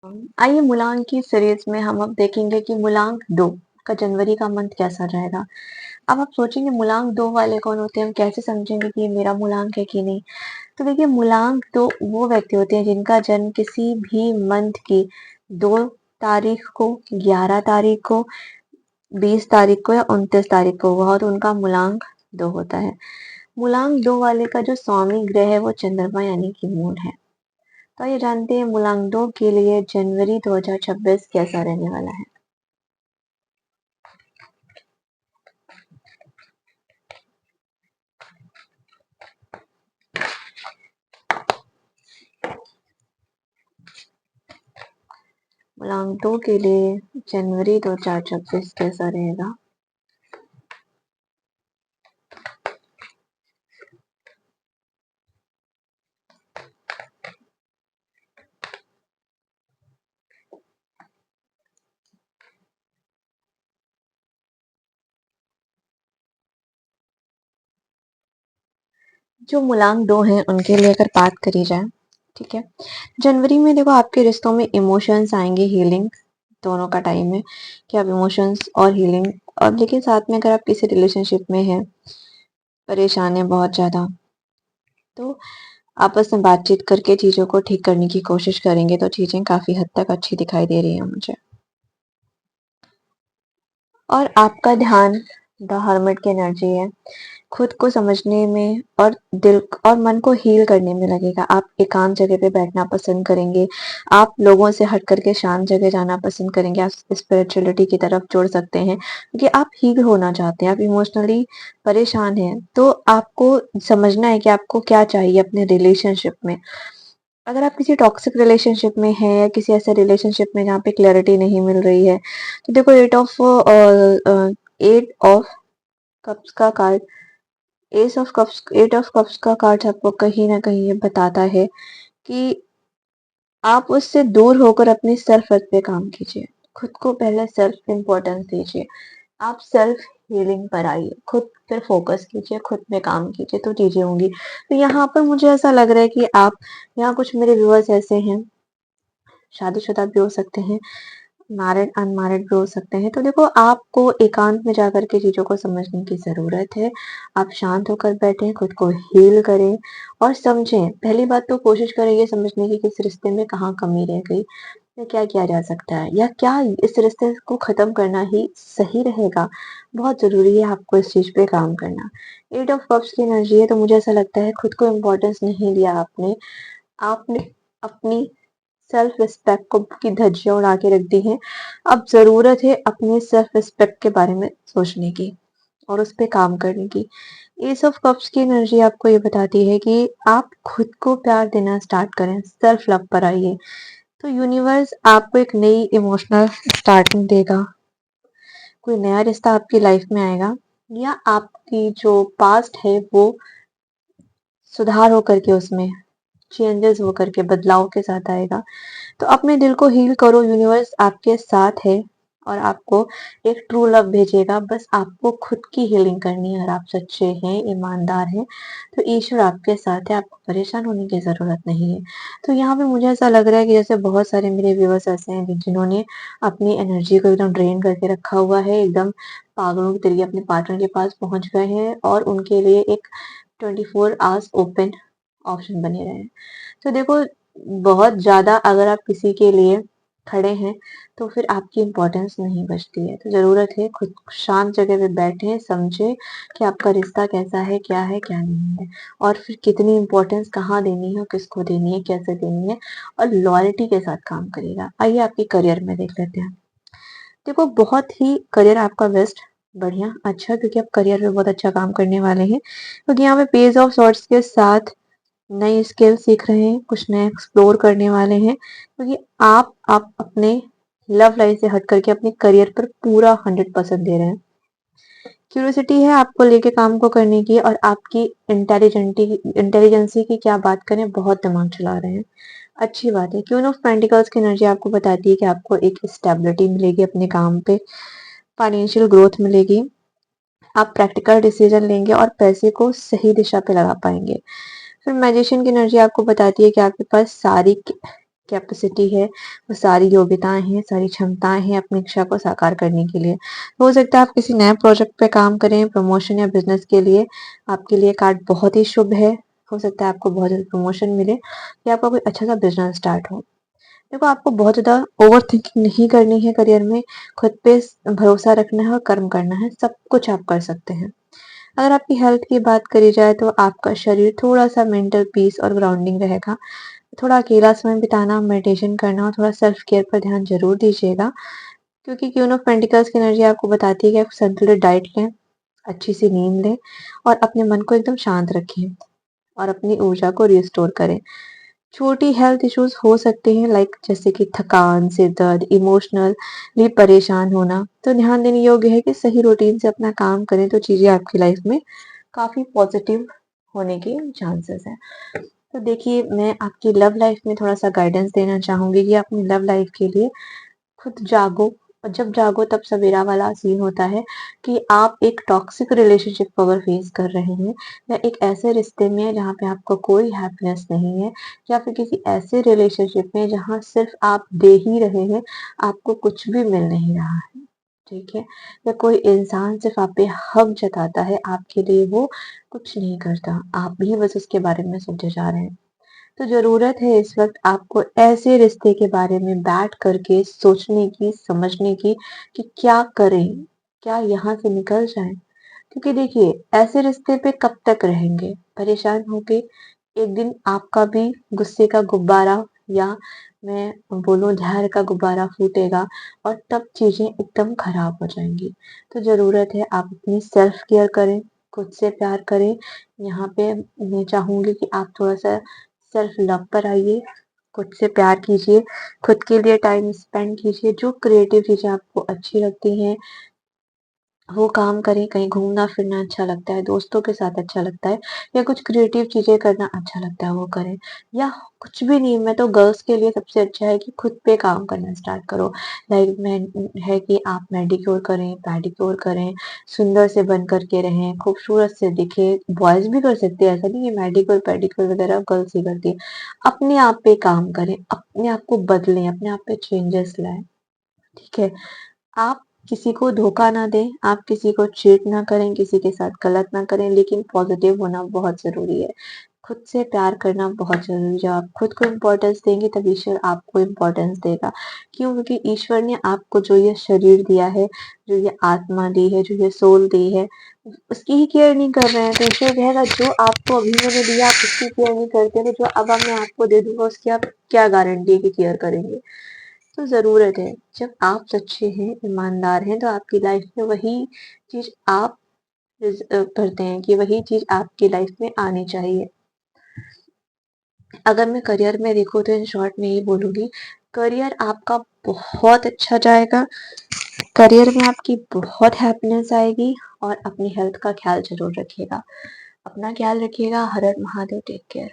आइए मूलांक की सीरीज में हम अब देखेंगे कि मूलांक 2 का जनवरी का मंथ कैसा रहेगा। अब आप सोचेंगे मूलांक 2 वाले कौन होते हैं, हम कैसे समझेंगे कि ये मेरा मूलांक है कि नहीं। तो देखिए मूलांक 2 वो व्यक्ति होते हैं जिनका जन्म किसी भी मंथ की 2 तारीख को, 11 तारीख को, 20 तारीख को या 29 तारीख को हुआ हो तो उनका मूलांक 2 होता है। मूलांक 2 वाले का जो स्वामी ग्रह है वो चंद्रमा यानी कि मून है। तो ये जानते हैं मूलांक 2 के लिए जनवरी 2026 कैसा रहने वाला है। मूलांक 2 के लिए जनवरी 2026 कैसा रहेगा। जो मूलांक 2 हैं उनके लिए अगर बात करी जाए, ठीक है, जनवरी में देखो आपके रिश्तों में इमोशंस आएंगे, हीलिंग दोनों का टाइम है कि आप इमोशंस और हीलिंग, और लेकिन साथ में अगर आप किसी रिलेशनशिप में हैं, परेशान है बहुत ज्यादा, तो आपस में बातचीत करके चीजों को ठीक करने की कोशिश करेंगे तो चीजें काफी हद तक अच्छी दिखाई दे रही है मुझे। और आपका ध्यान द हर्मिट की एनर्जी है, खुद को समझने में और दिल और मन को हील करने में लगेगा। आप एकांत जगह पे बैठना पसंद करेंगे, आप लोगों से हट करके शांत जगह जाना पसंद करेंगे, आप स्पिरिचुअलिटी की तरफ जुड़ सकते हैं क्योंकि आप हील होना चाहते हैं, आप इमोशनली परेशान हैं। तो आपको समझना है कि आपको क्या चाहिए अपने रिलेशनशिप में। अगर आप किसी टॉक्सिक रिलेशनशिप में हैं या किसी ऐसे रिलेशनशिप में जहाँ पे क्लैरिटी नहीं मिल रही है, तो देखो एट ऑफ कप्स का कार्ड, एट ऑफ कप्स का कार्ड आपको कहीं ना कहीं ये बताता है कि आप उससे दूर होकर अपनी सेल्फ वर्थ पे काम कीजिए। खुद को पहले सेल्फ इम्पोर्टेंस दीजिए, आप सेल्फ हीलिंग पर आइए, खुद पे फोकस कीजिए, खुद पे काम कीजिए तो चीजें होंगी। तो यहाँ पर मुझे ऐसा लग रहा है कि आप, यहाँ कुछ मेरे व्यूअर्स ऐसे हैं, शादीशुदा भी हो सकते हैं, मैरिड अनमैरिड भी हो सकते हैं। तो देखो आपको एकांत में जाकर के चीजों को समझने की जरूरत है। आप शांत होकर बैठें, खुद को हील करें और समझें। पहली बात तो कोशिश करें ये समझने की कि इस रिश्ते में कहाँ कमी रह गई या क्या किया जा सकता है, या क्या इस रिश्ते को खत्म करना ही सही रहेगा। बहुत जरूरी है आपको इस चीज पे काम करना। एट ऑफ कप्स की एनर्जी है तो मुझे ऐसा लगता है खुद को इम्पोर्टेंस नहीं दिया आपने, आपने अपनी सेल्फ रिस्पेक्ट को की धज्जियां उड़ा के रख दी हैं। अब जरूरत है अपने सेल्फ रिस्पेक्ट के बारे में सोचने की और उस पे काम करने की। एस ऑफ कप्स की एनर्जी आपको ये बताती है कि आप खुद को प्यार देना स्टार्ट करें, सेल्फ लव पर आइए। तो यूनिवर्स आपको एक नई इमोशनल स्टार्टिंग देगा, कोई नया रिश्ता आपकी लाइफ में आएगा, या आपकी जो पास्ट है वो सुधार होकर के, उसमें चेंजेस होकर के बदलाव के साथ आएगा। तो अपने दिल को हील करो, यूनिवर्स आपके साथ है और आपको एक ट्रू लव भेजेगा। बस आपको खुद की हीलिंग करनी है। अगर आप सच्चे हैं, ईमानदार हैं, तो ईश्वर आपके साथ है, आपको परेशान होने की जरूरत नहीं है। तो यहाँ पे मुझे ऐसा लग रहा है कि जैसे बहुत सारे मेरे व्यूअर्स ऐसे हैं जिन्होंने अपनी एनर्जी को एकदम ड्रेन करके रखा हुआ है, एकदम पागलों की तरीके अपने पार्टनर के पास पहुंच गए हैं और उनके लिए एक 24 आवर्स ओपन ऑप्शन बने रहे हैं। तो देखो बहुत ज्यादा अगर आप किसी के लिए खड़े हैं तो फिर आपकी इम्पोर्टेंस नहीं बचती है। तो जरूरत है खुद शांत जगह पे बैठे, समझे कि आपका रिश्ता कैसा है, क्या है, क्या नहीं है, और फिर कितनी इम्पोर्टेंस कहाँ देनी है, किसको देनी है, कैसे देनी है, और लॉयल्टी के साथ काम करेगा। आइए आपके करियर में देख लेते हैं। देखो बहुत ही करियर आपका बेस्ट, बढ़िया, अच्छा, क्योंकि आप करियर में बहुत अच्छा काम करने वाले हैं, क्योंकि यहाँ पे पेज ऑफ सॉर्ट्स के साथ नई स्किल सीख रहे हैं, कुछ नया एक्सप्लोर करने वाले हैं, क्योंकि आप अपने लव लाइफ से हट करके अपने करियर पर पूरा 100% दे रहे हैं। क्यूरियोसिटी है आपको लेके काम को करने की, और आपकी इंटेलिजेंसी की क्या बात करें, बहुत दिमाग चला रहे हैं, अच्छी बात है। क्वीन ऑफ पेंटिकल्स की एनर्जी आपको बताती है कि आपको एक स्टेबिलिटी मिलेगी अपने काम पे, फाइनेंशियल ग्रोथ मिलेगी, आप प्रैक्टिकल डिसीजन लेंगे और पैसे को सही दिशा पे लगा पाएंगे। फिर मैजिशियन की एनर्जी आपको बताती है कि आपके पास सारी कैपेसिटी है, वो सारी योग्यताएँ हैं, सारी क्षमताएँ हैं अपनी इच्छा को साकार करने के लिए। हो सकता है आप किसी नए प्रोजेक्ट पे काम करें, प्रमोशन या बिज़नेस के लिए आपके लिए कार्ड बहुत ही शुभ है। हो सकता है आपको बहुत जल्द प्रमोशन मिले या आपका कोई अच्छा-सा बिज़नेस स्टार्ट हो। देखो, आपको बहुत ज़्यादा ओवरथिंकिंग नहीं करनी है करियर में, खुद पे भरोसा रखना है और कर्म करना है, सब कुछ आप कर सकते हैं। अगर आपकी हेल्थ की बात करी जाए तो आपका शरीर थोड़ा-सा मेंटल पीस और ग्राउंडिंग रहेगा। थोड़ा अकेला समय बिताना, मेडिटेशन करना और थोड़ा सेल्फ केयर पर ध्यान ज़रूर दीजिएगा, क्योंकि क्वीन ऑफ पेंटिकल्स की एनर्जी आपको बताती है कि आप संतुलित डाइट लें, अच्छी-सी नींद लें और अपने मन को एकदम शांत रखें और अपनी ऊर्जा को रिस्टोर करें। छोटी हेल्थ इश्यूज हो सकते हैं, लाइक जैसे कि थकान, सिर दर्द, इमोशनली परेशान होना, तो ध्यान देने योग्य है कि सही रूटीन से अपना काम करें तो चीज़ें आपकी लाइफ में काफ़ी पॉजिटिव होने के चांसेस हैं। तो देखिए, मैं आपकी लव लाइफ में थोड़ा-सा गाइडेंस देना चाहूँगी कि अपनी लव लाइफ के लिए खुद जागो, और जब जागो तब सवेरा वाला सीन होता है कि आप एक टॉक्सिक रिलेशनशिप को अगर फेस कर रहे हैं या एक ऐसे रिश्ते में जहाँ पे आपको कोई हैप्पीनेस नहीं है, या फिर किसी ऐसे रिलेशनशिप में जहाँ सिर्फ आप दे ही रहे हैं, आपको कुछ भी मिल नहीं रहा है, ठीक है? या कोई इंसान सिर्फ आप पे हक जताता है, आपके लिए वो कुछ नहीं करता, आप ही बस उसके बारे में सोचे जा रहे हैं। तो ज़रूरत है इस वक़्त आपको ऐसे रिश्ते के बारे में बैठ कर के सोचने की, समझने की कि क्या करें? क्या यहाँ से निकल जाएँ? क्योंकि देखिए, ऐसे रिश्ते पे कब तक रहेंगे? परेशान होके एक दिन आपका भी गुस्से का गुब्बारा, या मैं बोलूँ धैर्य का गुब्बारा फूटेगा और तब चीज़ें एकदम खराब हो जाएँगी। तो ज़रूरत है आप अपनी सेल्फ केयर करें, खुद से प्यार करें। यहाँ पे मैं चाहूँगी कि आप थोड़ा-सा सेल्फ लव पर आइए, खुद से प्यार कीजिए, खुद के लिए टाइम स्पेंड कीजिए, जो क्रिएटिव चीज़ें आपको अच्छी लगती हैं वो काम करें, कहीं घूमना-फिरना अच्छा लगता है, दोस्तों के साथ अच्छा लगता है, या कुछ क्रिएटिव चीज़ें करना अच्छा लगता है वो करें, या कुछ भी नहीं, मैं तो गर्ल्स के लिए सबसे अच्छा है कि खुद पे काम करना स्टार्ट करो। लाइक मैं है कि आप मैनीक्योर करें, पेडीक्योर करें, सुंदर से बन कर के रहें, खूबसूरत से दिखें, बॉयज़ भी कर सकते हैं, ऐसा नहीं है मैनीक्योर, पेडीक्योर वगैरह गर्ल्स ही करती हैं। अपने आप पे काम करें, अपने आप को बदलें, अपने आप पे चेंजेस लाएँ, ठीक है? आप किसी को धोखा ना दें, आप किसी को चीट ना करें, किसी के साथ गलत ना करें, लेकिन पॉज़िटिव होना बहुत ज़रूरी है। खुद से प्यार करना बहुत ज़रूरी है। जब आप खुद को इम्पोर्टेंस देंगे तब ईश्वर आपको इम्पोर्टेंस देगा। क्यों? क्योंकि ईश्वर ने आपको जो ये शरीर दिया है, जो ये आत्मा दी है, जो ये सोल दी है, उसकी ही केयर नहीं कर रहे हैं, तो ईश्वर कहेगा जो आपको अभी मैंने दिया आप उसकी केयर नहीं करते, तो जो अब मैं आपको दे दूँगा उसकी आप क्या गारंटी है कि केयर करेंगे? तो ज़रूरत है, जब आप सच्चे हैं, ईमानदार हैं, तो आपकी लाइफ में वही चीज़ आप करते हैं कि वही चीज़ आपकी लाइफ में आनी चाहिए। अगर मैं करियर में देखूँ तो इन शॉर्ट में यही बोलूँगी, करियर आपका बहुत अच्छा जाएगा, करियर में आपकी बहुत हैप्पीनेस आएगी, और अपनी हेल्थ का ख़्याल ज़रूर रखिएगा। अपना ख़्याल रखिएगा। हर हर महादेव, टेक केयर।